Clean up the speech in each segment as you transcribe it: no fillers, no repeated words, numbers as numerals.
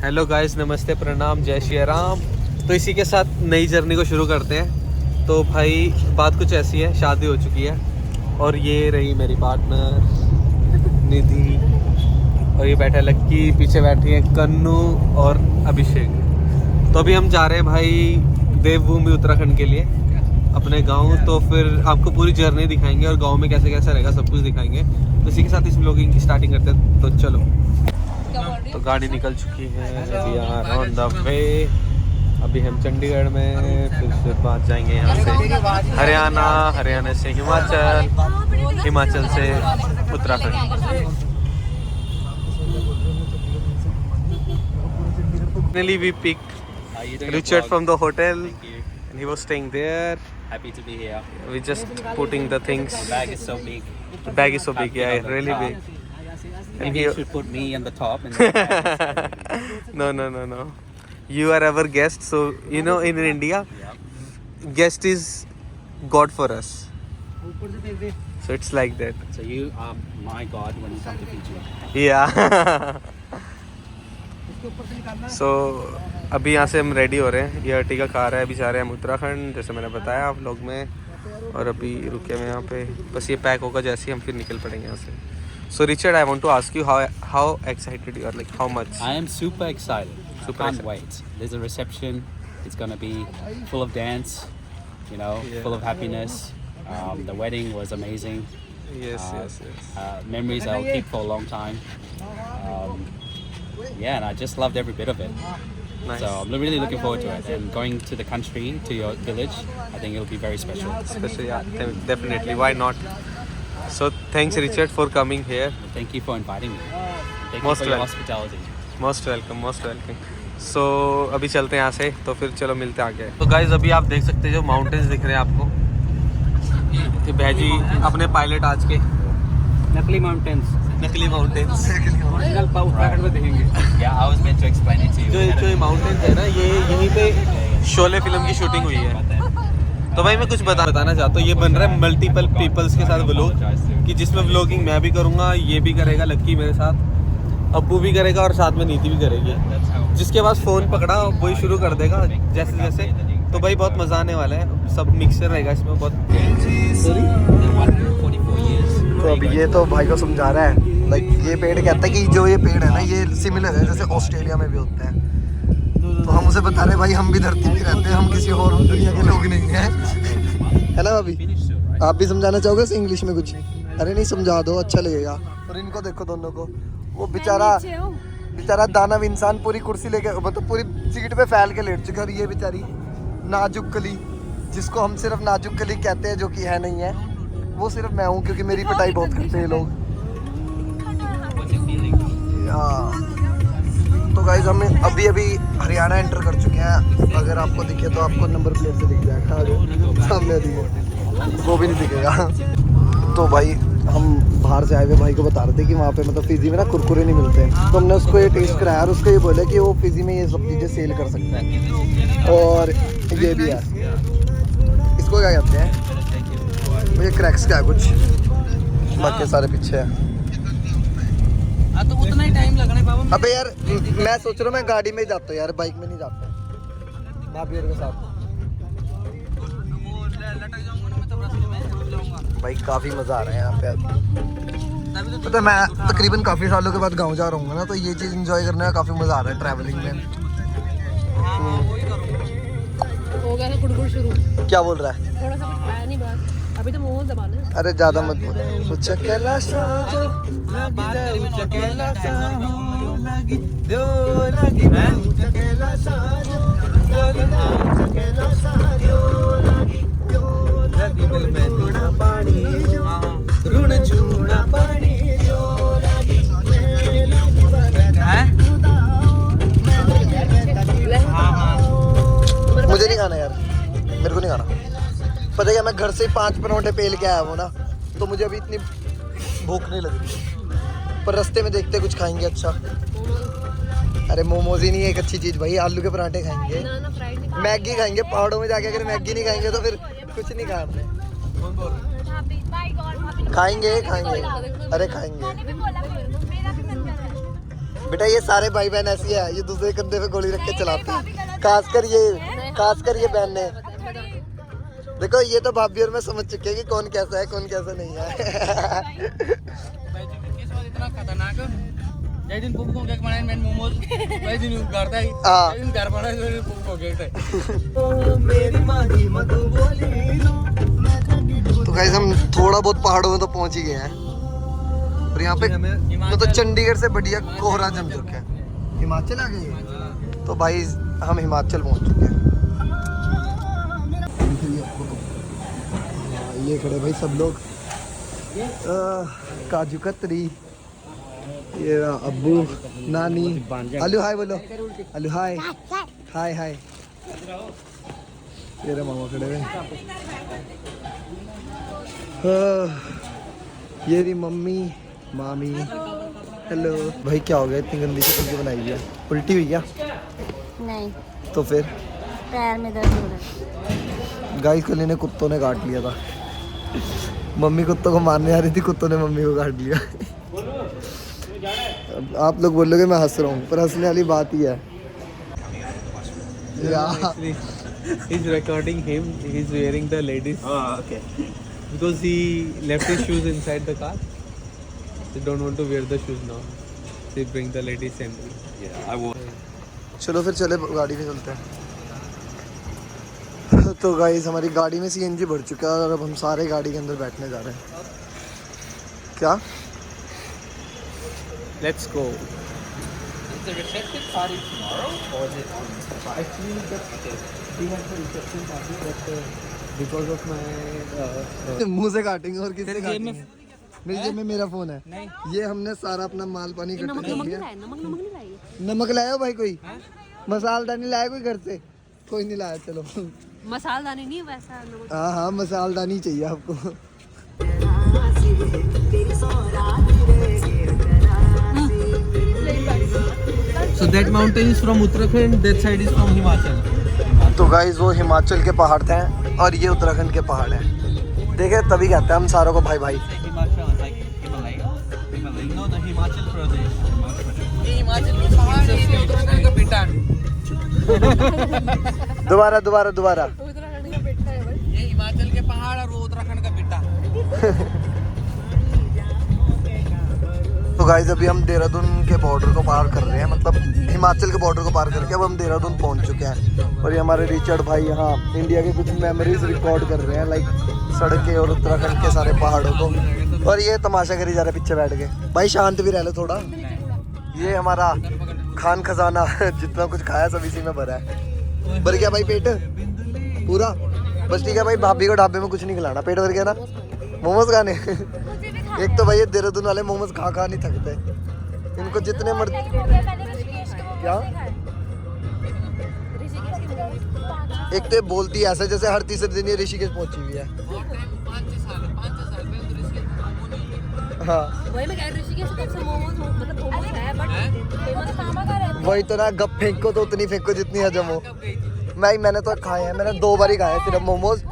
Hello guys, नमस्ते, प्रणाम, जय श्री राम। तो इसी के साथ नई जर्नी को शुरू करते हैं। तो भाई बात कुछ ऐसी है, शादी हो चुकी है और ये रही मेरी पार्टनर निधि, और ये बैठा लक्की, पीछे बैठी है कन्नू और अभिषेक। तो अभी हम जा रहे हैं भाई देवभूमि उत्तराखंड के लिए, अपने गांव। तो फिर आपको पूरी जर्नी दिखाएंगे और गांव में कैसे कैसे रहेगा सब कुछ दिखाएंगे। तो इसी के साथ इस व्लॉगिंग की स्टार्टिंग करते हैं। तो चलो, तो गाड़ी निकल चुकी है, we are on the way. अभी हम चंडीगढ़ में, फिर उसके बाद जाएंगे यहाँ से हरियाणा, हरियाणा से हिमाचल, हिमाचल से Uttarakhand. Finally we picked Richard from the hotel and he was staying there. Happy to be here. We just putting the things. The bag is so big. The bag is so big, yeah, really big. And you should put me on the top. And the bag is No. You are our guest, so you know in India, guest is God for us. So it's like that. So you are my God when you come to Fiji. Yeah. So अभी यहाँ से हम ready हो रहे हैं। ये Ertiga car है, अभी जा रहे हैं हम उत्तराखंड, जैसे मैंने बताया आप लोग में। और अभी रुके हम यहाँ पे, बस ये पैक होगा जैसे ही हम फिर निकल पड़ेंगे यहाँ से। So Richard, I want to ask you how excited you are, like how much? I am super excited. Super I can't excited. wait. There's a reception. It's gonna be full of dance, you know, Yeah. full of happiness. The wedding was amazing. Yes. Memories I'll keep for a long time. Yeah, and I just loved every bit of it. Nice. So I'm really looking forward to it. And going to the country, to your village, I think it'll be very special. Especially, yeah, definitely. Why not? So thanks Richard for coming here. Thank you for inviting me. Thank Most you for your welcome. hospitality. Most welcome. So अभी चलते हैं यहाँ से, तो फिर चलो मिलते हैं आगे। तो गाइज अभी आप देख सकते हैं जो माउंटेन्स दिख रहे हैं आपको, ये भैजी अपने पायलट आज के नकली माउंटेन्स उत्तराखंड में देखेंगे। Yeah, I was meant to explain it to you. जो ये माउंटेन्स है ना, ये यहीं पे शोले फिल्म की शूटिंग हुई है। तो भाई मैं कुछ बताना चाहता हूँ। ये बन रहा है मल्टीपल पीपल्स के साथ व्लॉग, कि जिसमें व्लॉगिंग मैं भी करूँगा, ये भी करेगा लक्की मेरे साथ, अब्बू भी करेगा और साथ में नीति भी करेगी। जिसके पास फ़ोन पकड़ा वही शुरू कर देगा जैसे जैसे। तो भाई बहुत मज़ा आने वाला है, सब मिक्सर रहेगा इसमें बहुत। तो अभी ये तो भाई को समझा रहा है, लाइक ये पेड़ कहता है कि जो ये पेड़ है ना, ये सिमिलर है जैसे ऑस्ट्रेलिया में भी होते हैं। तो हम उसे बता रहे भाई हम भी धरती पे रहते हैं, हम किसी और दुनिया के लोग नहीं हैं। है ना भाभी? आप भी समझाना चाहोगे इसे इंग्लिश में कुछ? अरे नहीं, समझा दो, अच्छा लगेगा। और इनको देखो दोनों को, वो बेचारा दानव इंसान पूरी कुर्सी लेके, मतलब पूरी सीट पे फैल के लेट चुका है। और ये बेचारी नाजुक कली, जिसको हम सिर्फ नाजुक कली कहते हैं, जो कि है नहीं है, वो सिर्फ मैं हूँ, क्योंकि मेरी पिटाई बहुत करते हैं लोग। तो गाइस हम अभी हरियाणा एंटर कर चुके हैं। अगर आपको दिखे तो आपको नंबर प्लेट से दिख जाएगा, सामने दिखे, वो भी नहीं दिखेगा। तो भाई हम बाहर से आए हुए भाई को बता रहे थे कि वहाँ पे मतलब फिजी में ना कुरकुरे नहीं मिलते। तो हमने उसको ये टेस्ट कराया और उसको ये बोला कि वो फिजी में ये सब चीज़ें सेल कर सकता है। और ये भी है, इसको क्या कहते हैं, मुझे क्रैक्स का है कुछ, बाकी सारे पीछे है। तो उतना ही टाइम लगना है बाबा। अबे यार मैं सोच रहा हूँ मैं गाड़ी में ही जाता हूँ यार, बाइक में नहीं जाता भाभी और के साथ। भाई काफ़ी मज़ा आ रहा है यहाँ पे। तो मैं तकरीबन काफ़ी सालों के बाद गांव जा रहा हूँ ना, तो ये चीज़ एंजॉय करने का काफ़ी मज़ा आ रहा है ट्रैवलिंग में। हो गया था गुड़गुड़ शुरू। क्या बोल रहा है? थोड़ा सा कुछ आया नहीं बात, अभी तो मुंह दबाना है। अरे ज़्यादा मत बोल। मुझे नहीं खाना यार, मेरे को नहीं खाना। पता है मैं घर से 5 परोठे पेल के आया हूँ ना, तो मुझे अभी इतनी भूख नहीं लग रही, पर रास्ते में देखते कुछ खाएंगे अच्छा। अरे मोमोज ही नहीं है एक अच्छी चीज़ भाई, आलू के पराठे खाएंगे, मैगी खाएंगे। पहाड़ों में जाके अगर मैगी नहीं खाएंगे तो फिर कुछ नहीं खाते। खाएंगे। अरे खाएंगे। बेटा ये सारे भाई बहन ऐसी है, ये दूसरे कंधे पे गोली रख के चलाते हैं, खासकर ये बहन ने। देखो ये तो भाभी और मैं समझ चुके हैं कि कौन कैसा है कौन कैसा नहीं है। इतना खतरनाक जय दिन पुप्पू को केक बनाए मैं मोमोज वही दिन करता है हाँ। जय दिन घर बनाए तो पुप्पू को केक है। तो गाइस हम थोड़ा बहुत पहाड़ों में तो पहुंच ही गए हैं और यहाँ पे तो चंडीगढ़ से बढ़िया कोहरा जम चुका है। हिमाचल आ गए तो भाई हम हिमाचल पहुंच चुके हैं। ये खड़े भाई सब लोग, काजू कतरी, ये अब्बू नानी। अलू हाय बोलो, अलू हाय हाय हाय। ये रहा मामा खड़े हुए। ये रही मम्मी मामी। हेलो भाई, क्या हो गया इतनी गंदी सी सब्जी बनाई हुई है? उल्टी हुई क्या? नहीं, तो फिर पैर में दर्द हो रहा है। गाइस कल इन्हें कुत्तों ने काट लिया था। मम्मी कुत्तों को मारने आ रही थी, कुत्तों ने मम्मी को काट लिया। अब आप लोग बोलोगे मैं हंस रहा हूँ, पर हंसने वाली बात ही है। He's recording him. He's wearing the ladies. Oh, okay. Because he left his shoes inside the car. They don't want to wear the shoes now. They bring the ladies and Yeah, I will. चलो फिर चले गाड़ी में चलते हैं। तो guys हमारी गाड़ी में सीएनजी भर चुका है और अब हम सारे गाड़ी के अंदर बैठने जा रहे हैं। क्या? let's go. Is the reception party tomorrow or is it on? Actually, we had the reception party, but because of my मुंह से काटेंगे और किससे काटेंगे? मेरी जेब में मेरा फोन है। नहीं। ये हमने सारा अपना माल पानी इकट्ठा नमक कर नमक नहीं लिया। लाए, नमक नहीं लाए। नमक लाया भाई कोई? मसालदानी लाया कोई घर से? कोई नहीं लाया। चलो मसालदानी नहीं वैसा नमक। हाँ हाँ मसालदानी चाहिए आपको। So that mountain is from Uttarakhand. That side is from Himachal. तो गाइस वो हिमाचल के पहाड़ थे और ये उत्तराखंड के पहाड़ हैं। देखे तभी कहते हैं हम सारों को भाई भाई। Himachal, like Himalaya. Himalaya. No, the Himachal Pradesh. ये हिमाचल की पहाड़ है, ये उत्तराखंड का बेटा है। दोबारा उत्तराखंड का बेटा है भाई। ये हिमाचल के पहाड़ और वो उत्तराखंड का बेटा। तो गाइस अभी हम देहरादून के बॉर्डर को पार कर रहे हैं, मतलब हिमाचल के बॉर्डर को पार करके अब हम देहरादून पहुंच चुके हैं। और ये हमारे रिचर्ड भाई यहाँ इंडिया के कुछ मेमोरीज रिकॉर्ड कर रहे हैं, लाइक सड़कें और उत्तराखंड के सारे पहाड़ों को। और ये तमाशा करी जा रहा है पीछे बैठ के। भाई शांत भी रह लो थोड़ा। ये हमारा खान खजाना जितना कुछ खाया सब इसी में भरा है। भर गया भाई पेट पूरा? बस ठीक है भाई, भाभी को ढाबे में कुछ नहीं खिलाना। पेट भर गया ना? मोमोज खाने। एक तो भाई ये देहरादून वाले मोमोज खा नहीं थकते, इनको जितने मर्जी। क्या? एक तो ये बोलती है ऐसा जैसे हर तीसरे दिन ये ऋषिकेश पहुंची हुई है। हाँ वही मैं कह रही ऋषिकेश कब से मोमोज मतलब मोमोज है बट फेमस कहाँ का रहता है? वही तो ना, गप फेंको तो उतनी फेंको जितनी हजम हो। मैंने तो खाए हैं, मैंने 2 बार ही खाए सिर्फ मोमोज,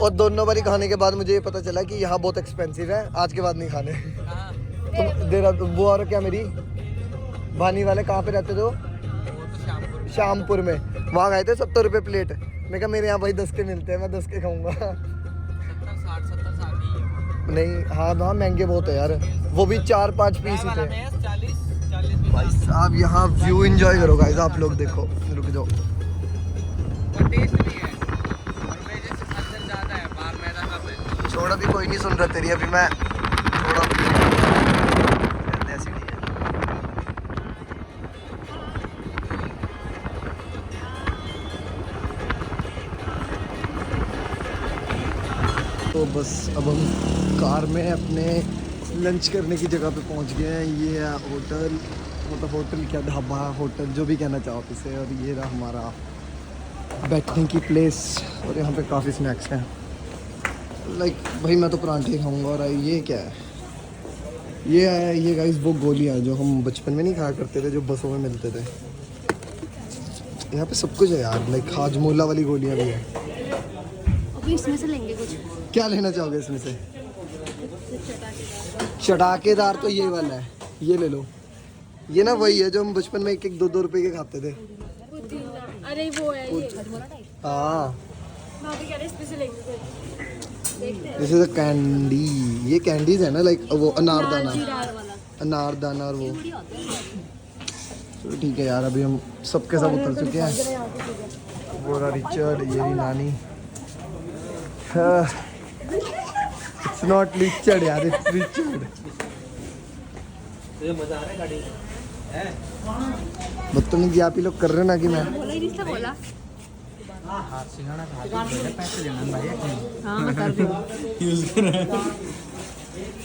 और दोनों बारी खाने के बाद मुझे ये पता चला कि यहाँ बहुत एक्सपेंसिव है, आज के बाद नहीं खाने। तुम देहरादून वो और क्या मेरी भानी वाले कहाँ पे रहते थे वो? श्यामपुर में। वहाँ गए थे 70 रुपये प्लेट। मैं कहा मेरे यहाँ भाई 10 के मिलते हैं, मैं 10 के खाऊंगा। नहीं हाँ वहाँ महंगे बहुत है यार, वो भी 4-5 पीस ही थे। भाई साहब यहाँ व्यू एंजॉय करो गाइस, आप लोग देखो। रुक जाओ। छोड़ा भी कोई नहीं सुन रहा तेरी, अभी मैं थोड़ा ऐसी नहीं है। तो बस अब हम कार में अपने लंच करने की जगह पे पहुंच गए हैं। ये है होटल, मतलब होटल क्या, ढाबा, होटल जो भी कहना चाहो आप इसे। और ये रहा हमारा बैठने की प्लेस, और यहाँ पे काफ़ी स्नैक्स हैं। लाइक भाई मैं तो परांठे खाऊंगा। और ये क्या है? ये है ये गाइस वो गोलियाँ जो हम बचपन में नहीं खाया करते थे, जो बसों में मिलते थे। यहाँ पे सब कुछ है यार, लाइक हाजमोला वाली गोलियाँ भी है। अभी इसमें से लेंगे कुछ। क्या लेना चाहोगे इसमें से? चटाकेदार तो ये वाला है, ये ले लो। ये ना वही है जो हम बचपन में 1-1 2-2 रुपए के खाते थे। अरे वो है ये हाँ भाभी कह रहे स्पेशल एक देखते हैं दिस इज अ कैंडी। ये कैंडीज है ना लाइक वो अनारदाना जीरा वाला अनारदाना और वो। चलो ठीक है यार, अभी हम सबके सब उतर चुके हैं। वो रहा रिचर्ड, ये रही नानी। इट्स नॉट रिचर्ड यार, इट्स रिचर्ड। मजा आ रहा है गाड़ी बदतमीजी आप ही लोग कर रहे हो ना कि मैं। बोला ही नहीं था बोला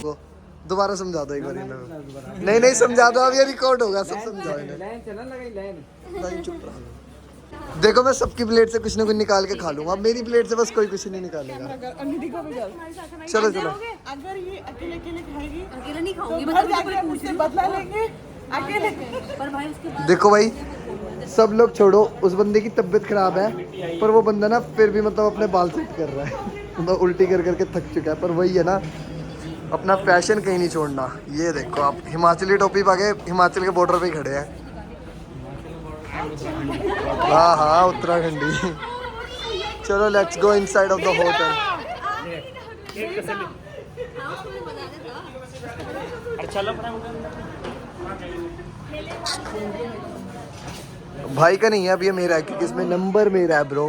वो दोबारा समझा दो एक बार इन्हें। नहीं समझा दो, अब ये रिकॉर्ड होगा, सब समझाओ इन्हें। लाइन चुप रहो। देखो मैं सबकी प्लेट से कुछ ना कुछ निकाल के खा लूंगा, अब मेरी प्लेट से बस कोई कुछ नहीं निकालेगा। चलो चलो अगर ये अकेले अकेले खाएगी अकेला नहीं खाऊंगी घर मतलब जाके मुझसे बदला लेंगे अकेले। पर भाई उसके बाद देखो भाई, सब लोग छोड़ो, उस बंदे की तबीयत खराब है पर वो बंदा ना फिर भी मतलब अपने बाल सेट कर रहा है। मतलब उल्टी कर करके थक चुका है, पर वही है ना, अपना फैशन कहीं नहीं छोड़ना। ये देखो आप हिमाचली टोपी पा के हिमाचल के बॉर्डर पे ही खड़े हैं। हाँ हाँ उत्तराखंडी। चलो let's go inside of the hotel. भाई का नहीं है अब, ये मेरा है क्योंकि इसमें नंबर मेरा है ब्रो।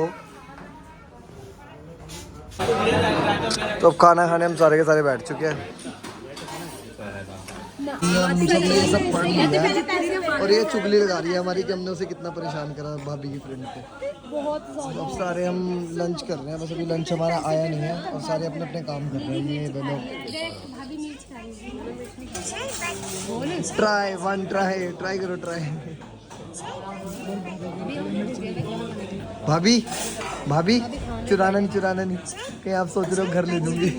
तो अब खाना खाने हम सारे के सारे बैठ चुके हैं। हम सब ने ये सब पढ़ लिया है और ये चुगली लगा रही है हमारी कि हमने उसे कितना परेशान करा भाभी की फ्रेंड को। तो अब सारे हम लंच कर रहे हैं, बस अभी लंच हमारा आया नहीं है और सारे अपने अपने काम कर रहे हैं। ये दोनों ट्राई करो भाभी चुराना नहीं कहीं आप सोच रहे हो घर ले दूंगी।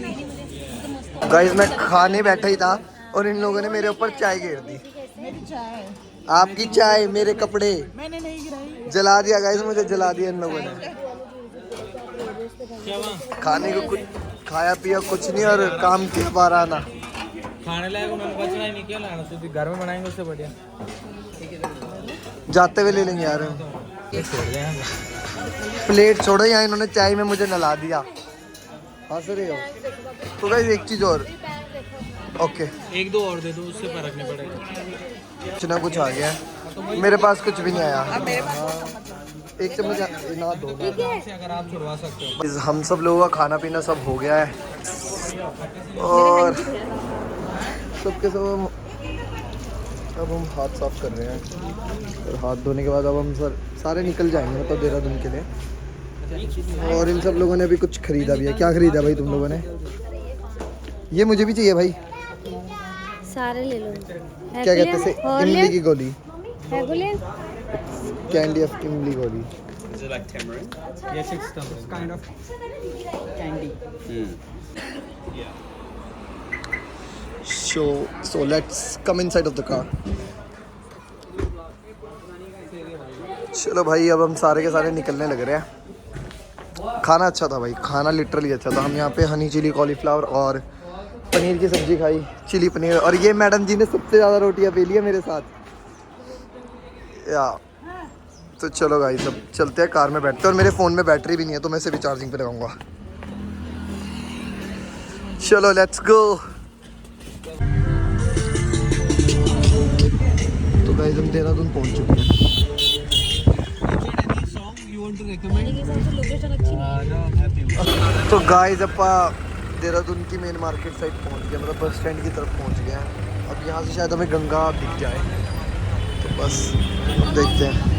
गाइस मैं खाने बैठा ही था और इन लोगों ने मेरे ऊपर चाय गिर दी। मेरी चाय आपकी चाय मेरे कपड़े मैंने नहीं गिराई। जला दिया गाइस, मुझे जला दिया इन लोगों ने। खाने को कुछ खाया पिया कुछ नहीं और काम के बाहर आना। खाने लायक उन्होंने बचना ही नहीं किया लाना, तो घर में बनाएंगे उससे बढ़िया। जाते हुए ले लेंगे यार। प्लेट छोड़ो, यहाँ इन्होंने चाय में मुझे नला दिया। हंस रहे हो तो गाइस एक चीज और, ओके 1-2 और दे दो, उससे फर्क नहीं पड़ेगा। कुछ ना कुछ आ गया है, मेरे पास कुछ भी नहीं आया। एक चम्मच ना दो अगर आप छुड़वा सकते हो। हम सब लोगों का खाना पीना सब हो गया है और सबके सब अब हम हाथ साफ कर रहे हैं और हाथ धोने के बाद अब हम सारे निकल जाएंगे मतलब देहरादून के लिए। और इन सब लोगों ने अभी कुछ खरीदा भी है। क्या खरीदा भाई तुम लोगों ने? ये मुझे भी चाहिए भाई। सारे ले लो। क्या कहते हैं इमली की गोली, कैंडी ऑफ इमली गोली। Is it like tamarind? Yes, it's kind of candy. So let's come inside of the car. चलो भाई अब हम सारे के सारे निकलने लग रहे हैं। खाना अच्छा था भाई, खाना लिटरली अच्छा था। हम यहाँ पे हनी चिली कॉलीफ्लावर और पनीर की सब्जी खाई, चिली पनीर। और ये मैडम जी ने सबसे ज़्यादा रोटियाँ पी ली है मेरे साथ या। तो चलो भाई सब चलते हैं, कार में बैठते हैं। और मेरे फ़ोन में बैटरी भी नहीं है तो मैं इसे भी चार्जिंग पे लगाऊंगा। चलो लेट्स गो। तो गाइस हम देहरादून पहुंच चुके हैं। तो गाइस अपा देहरादून की मेन मार्केट साइड पहुंच गए, मतलब बस स्टैंड की तरफ पहुंच गए हैं। अब यहाँ से शायद हमें गंगा दिख जाए, तो बस अब देखते हैं।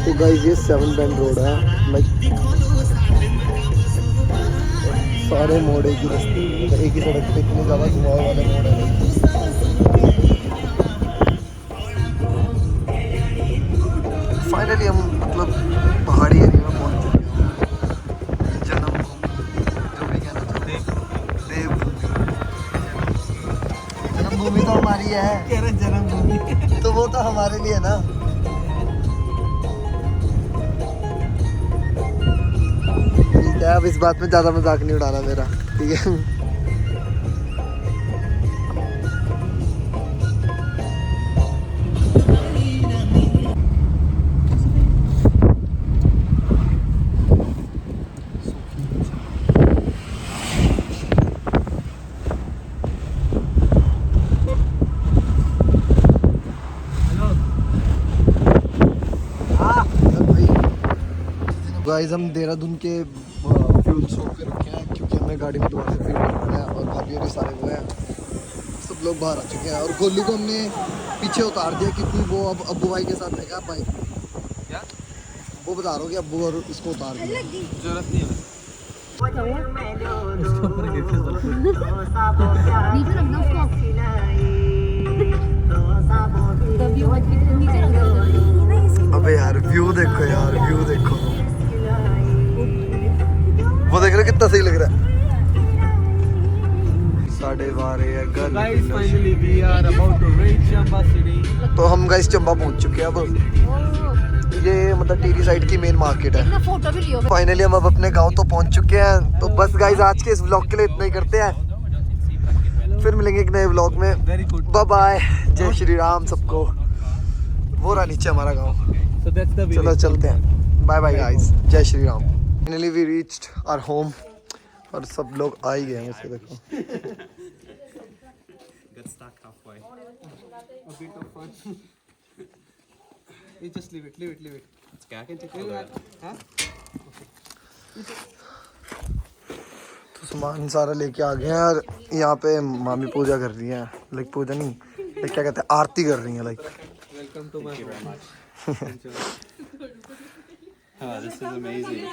तो गाइस ये 7 बैंड रोड है, लाइक सारे मोड़ एक ही रास्ते, एक ही सड़क पे इतने ज़्यादा घुमाव वाले मोड़ है। कह रहे हैं जन्मभूमि। तो वो तो हमारे लिए ना। ठीक है, अब इस बात में ज्यादा मजाक नहीं उड़ाना मेरा, ठीक है। गाइस हम देहरादून के फ्यूल स्टॉप पे रुके हैं क्योंकि हमें गाड़ी में दोबारा से फिर करना है और भाभी और सारे वो हैं, सब लोग बाहर आ चुके हैं और गोलू को हमने पीछे उतार दिया क्योंकि वो अब अब्बू भाई के साथ रहेगा। बाइक क्या वो बता रहा हूँ कि अब्बू और उसको उतार दिया। जरूरत नहीं है नीचे रखना उसको। अबे यार व्यू देखो यार, व्यू देखो, वो देख रहे कितना सही लग रहा है। 12:30 guys finally we are about to reach Chamba city. तो हम गाइस चंबा पहुंच चुके हैं। अब ये मतलब टिहरी साइड की मेन मार्केट है। फोटो भी लियो। फाइनली हम अब अपने गांव तो पहुंच चुके हैं। तो बस गाइस आज के इस व्लॉग के लिए इतना ही करते हैं, फिर मिलेंगे एक नए व्लॉग में। वेरी गुड, बाय बाय, जय श्री राम सबको। वो रहा नीचे हमारा गांव। सो दैट्स द चलो चलते हैं, बाय बाय गाइस, जय Shri Ram. Finally we reached our home और सब लोग आ ही गए हैं। वैसे देखो Got stuck halfway. a bit of fun. You just leave it. It's okay. I can take it. Huh? तो सामान सारा लेके आ गए हैं और यहाँ पे मामी पूजा कर रही है। लाइक पूजा नहीं, लाइक क्या कहते हैं, आरती कर रही है। Like Welcome to my Very home. much. Oh, this is amazing.